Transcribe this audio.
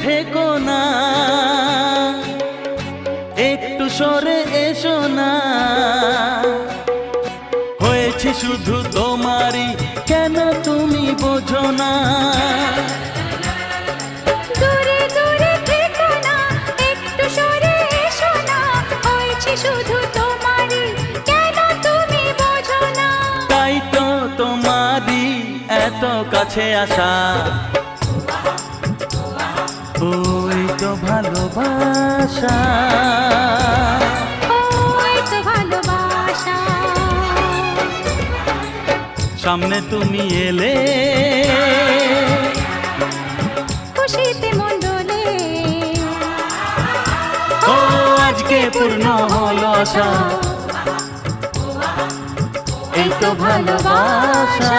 থেকো না, একটু সরে এসো না। হয়েছে শুধু তোমারই, কেন তুমি বোঝো না? দূরে দূরে থেকো না, একটু সরে এসো না। হয়েছে শুধু তোমারই, কেন তুমি বোঝো না? তাই তো তোমারই এত কাছে আসা, ওই তো ভালোবাসা, ওই তো ভালোবাসা। সামনে তুমি এলে খুশিতে মন দোলে, ও আজকে পূর্ণ হলো আশা, এই তো ভালোবাসা।